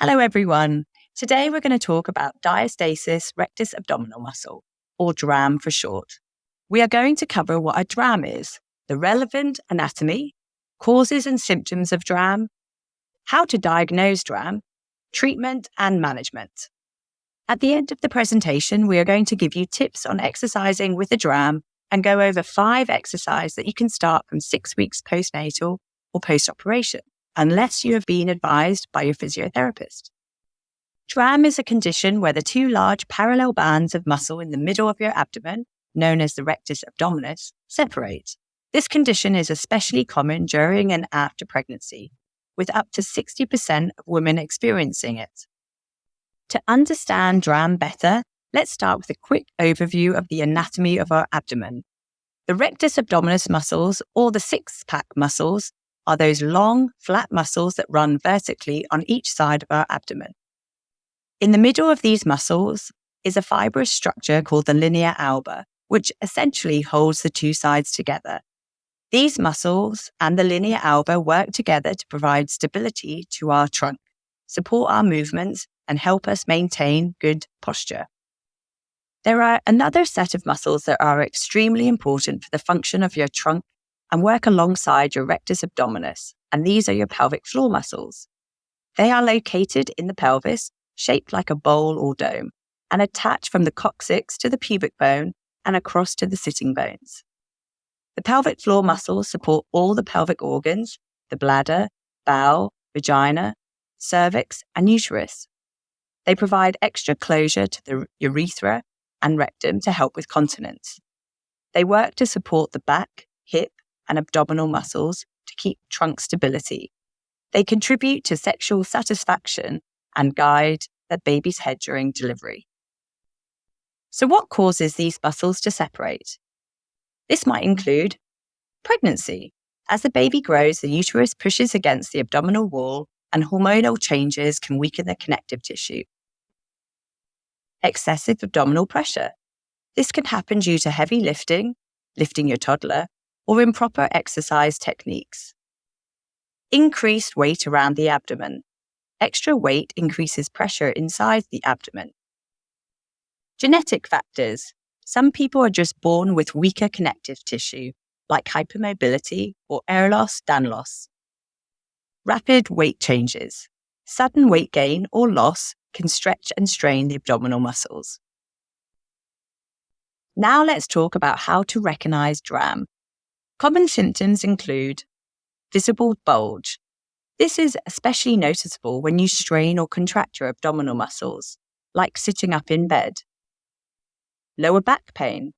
Hello everyone. Today we're going to talk about diastasis rectus abdominal muscle, or DRAM for short. We are going to cover what a DRAM is, the relevant anatomy, causes and symptoms of DRAM, how to diagnose DRAM, treatment and management. At the end of the presentation, we are going to give you tips on exercising with a DRAM and go over 5 exercises that you can start from 6 weeks postnatal or post-operation, unless you have been advised by your physiotherapist. DRAM is a condition where the 2 large parallel bands of muscle in the middle of your abdomen, known as the rectus abdominis, separate. This condition is especially common during and after pregnancy, with up to 60% of women experiencing it. To understand DRAM better, let's start with a quick overview of the anatomy of our abdomen. The rectus abdominis muscles, or the six-pack muscles, are those long, flat muscles that run vertically on each side of our abdomen. In the middle of these muscles is a fibrous structure called the linea alba, which essentially holds the 2 sides together. These muscles and the linea alba work together to provide stability to our trunk, support our movements, and help us maintain good posture. There are another set of muscles that are extremely important for the function of your trunk and work alongside your rectus abdominis, and these are your pelvic floor muscles. They are located in the pelvis, shaped like a bowl or dome, and attach from the coccyx to the pubic bone and across to the sitting bones. The pelvic floor muscles support all the pelvic organs, the bladder, bowel, vagina, cervix, and uterus. They provide extra closure to the urethra and rectum to help with continence. They work to support the back, hip, and abdominal muscles to keep trunk stability. They contribute to sexual satisfaction and guide the baby's head during delivery. So what causes these muscles to separate? This might include pregnancy. As the baby grows, the uterus pushes against the abdominal wall and hormonal changes can weaken the connective tissue. Excessive abdominal pressure. This can happen due to heavy lifting your toddler, or improper exercise techniques. Increased weight around the abdomen. Extra weight increases pressure inside the abdomen. Genetic factors. Some people are just born with weaker connective tissue, like hypermobility or Ehlers-Danlos. Rapid weight changes. Sudden weight gain or loss can stretch and strain the abdominal muscles. Now let's talk about how to recognize DRAM. Common symptoms include visible bulge. This is especially noticeable when you strain or contract your abdominal muscles, like sitting up in bed. Lower back pain.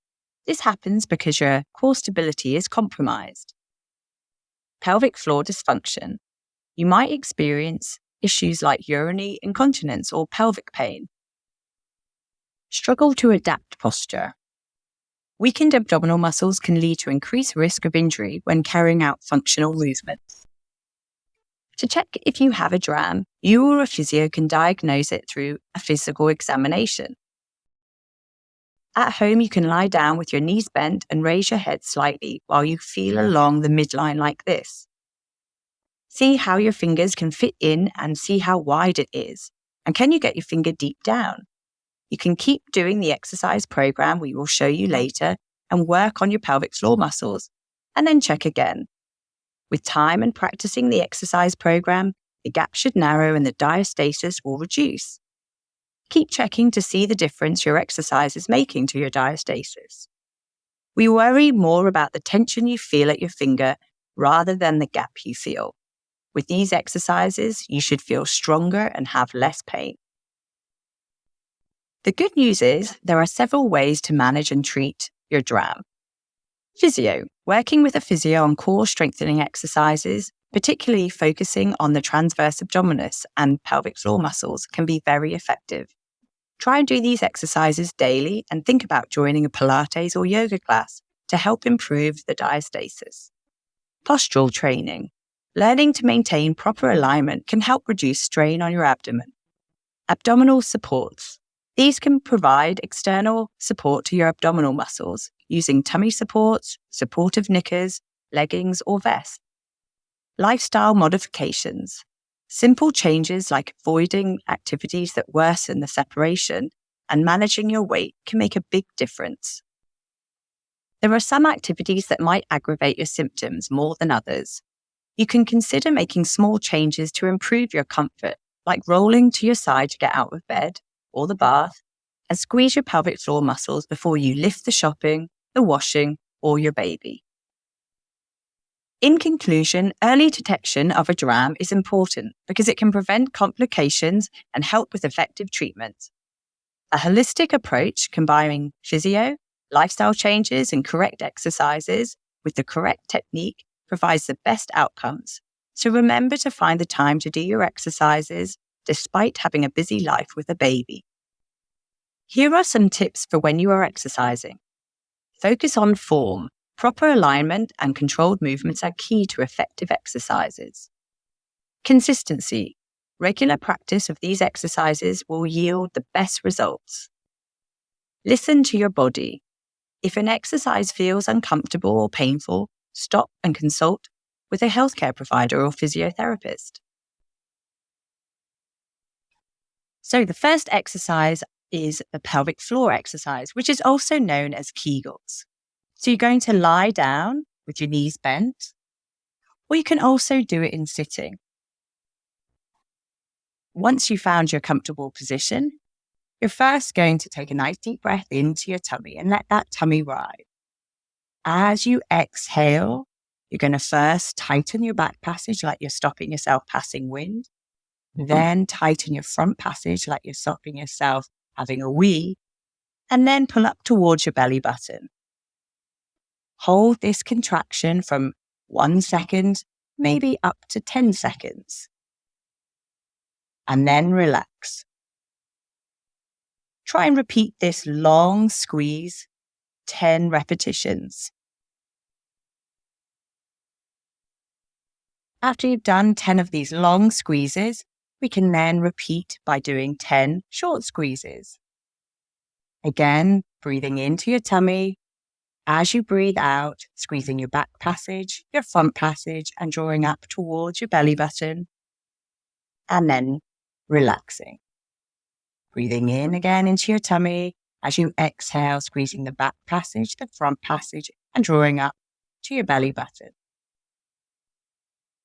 This happens because your core stability is compromised. Pelvic floor dysfunction. You might experience issues like urinary incontinence or pelvic pain. Struggle to adapt posture. Weakened abdominal muscles can lead to increased risk of injury when carrying out functional movements. To check if you have a DRAM, you or a physio can diagnose it through a physical examination. At home, you can lie down with your knees bent and raise your head slightly while you feel along the midline like this. See how your fingers can fit in and see how wide it is. And can you get your finger deep down? You can keep doing the exercise program we will show you later and work on your pelvic floor muscles, and then check again. With time and practicing the exercise program, the gap should narrow and the diastasis will reduce. Keep checking to see the difference your exercise is making to your diastasis. We worry more about the tension you feel at your finger rather than the gap you feel. With these exercises, you should feel stronger and have less pain. The good news is there are several ways to manage and treat your DRAM. Physio. Working with a physio on core strengthening exercises, particularly focusing on the transverse abdominis and pelvic floor muscles, can be very effective. Try and do these exercises daily and think about joining a Pilates or yoga class to help improve the diastasis. Postural training. Learning to maintain proper alignment can help reduce strain on your abdomen. Abdominal supports. These can provide external support to your abdominal muscles using tummy supports, supportive knickers, leggings, or vests. Lifestyle modifications. Simple changes like avoiding activities that worsen the separation and managing your weight can make a big difference. There are some activities that might aggravate your symptoms more than others. You can consider making small changes to improve your comfort, like rolling to your side to get out of bed or the bath, and squeeze your pelvic floor muscles before you lift the shopping, the washing, or your baby. In conclusion, early detection of a DRAM is important because it can prevent complications and help with effective treatment. A holistic approach combining physio, lifestyle changes, and correct exercises with the correct technique provides the best outcomes. So remember to find the time to do your exercises despite having a busy life with a baby. Here are some tips for when you are exercising. Focus on form. Proper alignment and controlled movements are key to effective exercises. Consistency. Regular practice of these exercises will yield the best results. Listen to your body. If an exercise feels uncomfortable or painful, stop and consult with a healthcare provider or physiotherapist. So the first exercise is the pelvic floor exercise, which is also known as Kegels. So you're going to lie down with your knees bent, or you can also do it in sitting. Once you've found your comfortable position, you're first going to take a nice deep breath into your tummy and let that tummy rise. As you exhale, you're going to first tighten your back passage like you're stopping yourself passing wind, then tighten your front passage like you're stopping yourself having a wee, and then pull up towards your belly button. Hold this contraction from 1 second, maybe up to 10 seconds. And then relax. Try and repeat this long squeeze, 10 repetitions. After you've done 10 of these long squeezes, we can then repeat by doing 10 short squeezes. Again, breathing into your tummy. As you breathe out, squeezing your back passage, your front passage, and drawing up towards your belly button. And then relaxing. Breathing in again into your tummy. As you exhale, squeezing the back passage, the front passage, and drawing up to your belly button.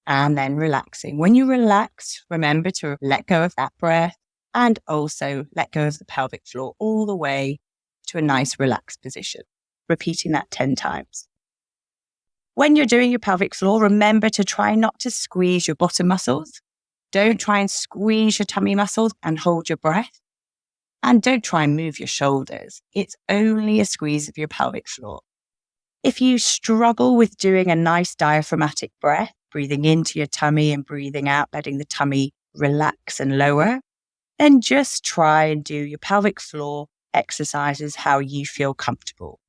And then relaxing. When you relax, remember to let go of that breath and also let go of the pelvic floor all the way to a nice relaxed position. Repeating that 10 times. When you're doing your pelvic floor, remember to try not to squeeze your bottom muscles. Don't try and squeeze your tummy muscles and hold your breath. And don't try and move your shoulders. It's only a squeeze of your pelvic floor. If you struggle with doing a nice diaphragmatic breath, breathing into your tummy and breathing out, letting the tummy relax and lower, then just try and do your pelvic floor exercises how you feel comfortable.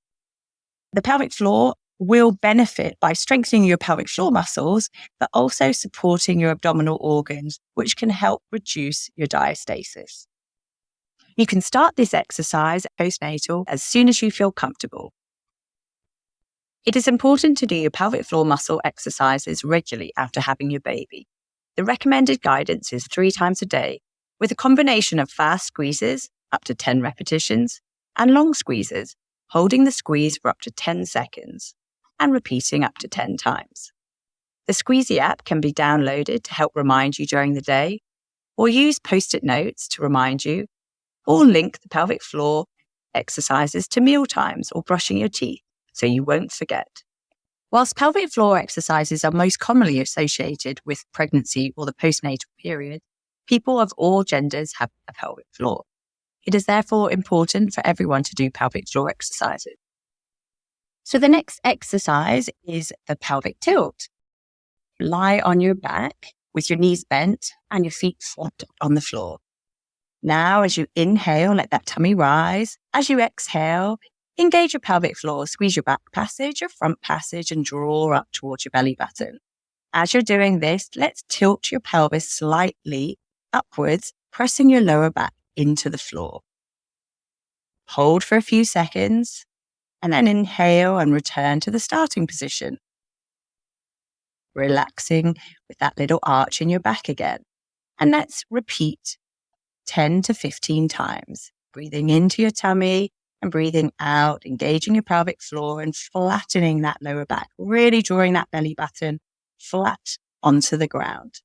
The pelvic floor will benefit by strengthening your pelvic floor muscles, but also supporting your abdominal organs, which can help reduce your diastasis. You can start this exercise postnatal as soon as you feel comfortable. It is important to do your pelvic floor muscle exercises regularly after having your baby. The recommended guidance is 3 times a day, with a combination of fast squeezes, up to 10 repetitions, and long squeezes, holding the squeeze for up to 10 seconds and repeating up to 10 times. The Squeezy app can be downloaded to help remind you during the day, or use post-it notes to remind you, or link the pelvic floor exercises to meal times or brushing your teeth so you won't forget. Whilst pelvic floor exercises are most commonly associated with pregnancy or the postnatal period, people of all genders have a pelvic floor. It is therefore important for everyone to do pelvic floor exercises. So the next exercise is the pelvic tilt. Lie on your back with your knees bent and your feet flat on the floor. Now, as you inhale, let that tummy rise. As you exhale, engage your pelvic floor, squeeze your back passage, your front passage, and draw up towards your belly button. As you're doing this, let's tilt your pelvis slightly upwards, pressing your lower back into the floor. Hold for a few seconds, and then inhale and return to the starting position. Relaxing with that little arch in your back again. And let's repeat 10 to 15 times, breathing into your tummy and breathing out, engaging your pelvic floor and flattening that lower back, really drawing that belly button flat onto the ground.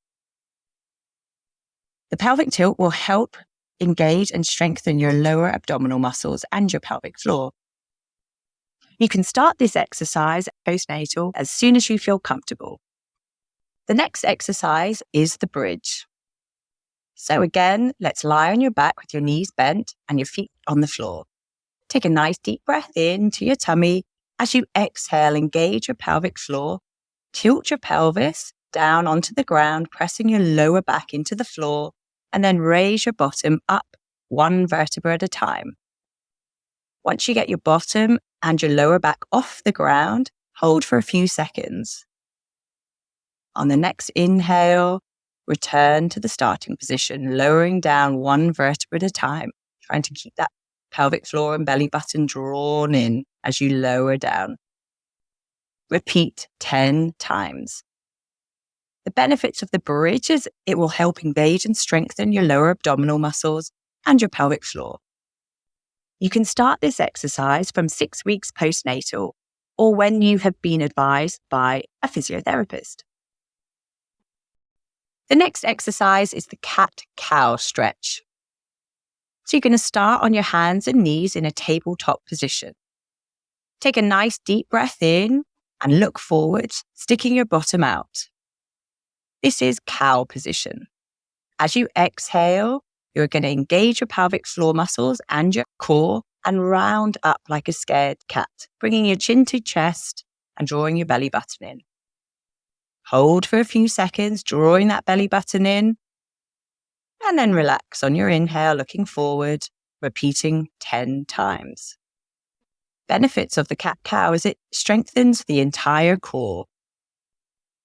The pelvic tilt will help engage and strengthen your lower abdominal muscles and your pelvic floor. You can start this exercise postnatal as soon as you feel comfortable. The next exercise is the bridge. So again, let's lie on your back with your knees bent and your feet on the floor. Take a nice deep breath into your tummy. As you exhale, engage your pelvic floor. Tilt your pelvis down onto the ground, pressing your lower back into the floor, and then raise your bottom up one vertebra at a time. Once you get your bottom and your lower back off the ground, hold for a few seconds. On the next inhale, return to the starting position, lowering down one vertebra at a time, trying to keep that pelvic floor and belly button drawn in as you lower down. Repeat 10 times. The benefits of the bridge is it will help engage and strengthen your lower abdominal muscles and your pelvic floor. You can start this exercise from 6 weeks postnatal or when you have been advised by a physiotherapist. The next exercise is the cat-cow stretch. So you're going to start on your hands and knees in a tabletop position. Take a nice deep breath in and look forward, sticking your bottom out. This is cow position. As you exhale, you're going to engage your pelvic floor muscles and your core and round up like a scared cat, bringing your chin to chest and drawing your belly button in. Hold for a few seconds, drawing that belly button in, and then relax on your inhale, looking forward, repeating 10 times. Benefits of the cat-cow is it strengthens the entire core.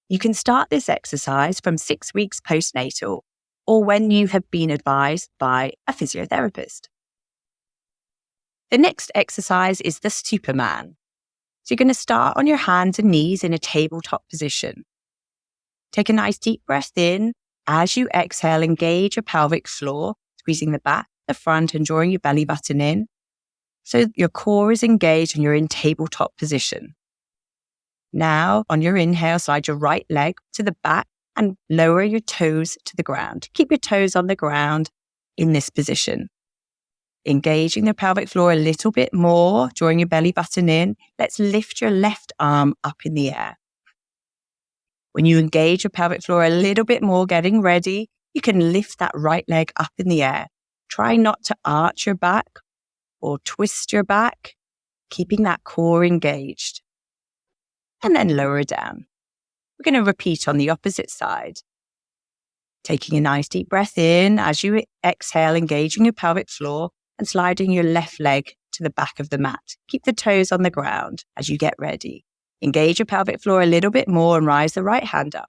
You can start this exercise from 6 weeks postnatal or when you have been advised by a physiotherapist. The next exercise is the Superman. So you're going to start on your hands and knees in a tabletop position. Take a nice deep breath in. As you exhale, engage your pelvic floor, squeezing the back, the front, and drawing your belly button in. So your core is engaged and you're in tabletop position. Now, on your inhale, slide your right leg to the back and lower your toes to the ground. Keep your toes on the ground in this position. Engaging the pelvic floor a little bit more, drawing your belly button in. Let's lift your left arm up in the air. When you engage your pelvic floor a little bit more, getting ready, you can lift that right leg up in the air. Try not to arch your back or twist your back, keeping that core engaged. And then lower down. We're going to repeat on the opposite side. Taking a nice deep breath in as you exhale, engaging your pelvic floor and sliding your left leg to the back of the mat. Keep the toes on the ground as you get ready. Engage your pelvic floor a little bit more and rise the right hand up.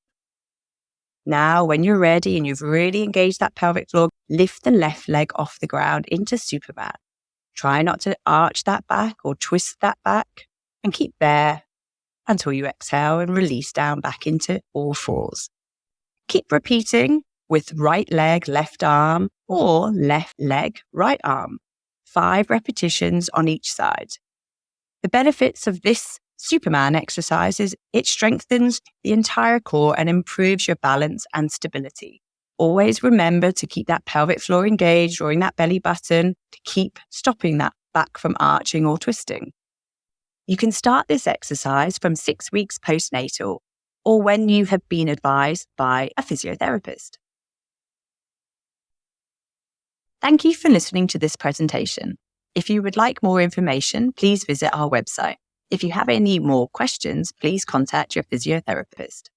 Now, when you're ready and you've really engaged that pelvic floor, lift the left leg off the ground into Superman. Try not to arch that back or twist that back and keep there until you exhale and release down back into all fours. Keep repeating with right leg, left arm, or left leg, right arm. 5 repetitions on each side. The benefits of this Superman exercise is it strengthens the entire core and improves your balance and stability. Always remember to keep that pelvic floor engaged, drawing that belly button to keep stopping that back from arching or twisting. You can start this exercise from 6 weeks postnatal or when you have been advised by a physiotherapist. Thank you for listening to this presentation. If you would like more information, please visit our website. If you have any more questions, please contact your physiotherapist.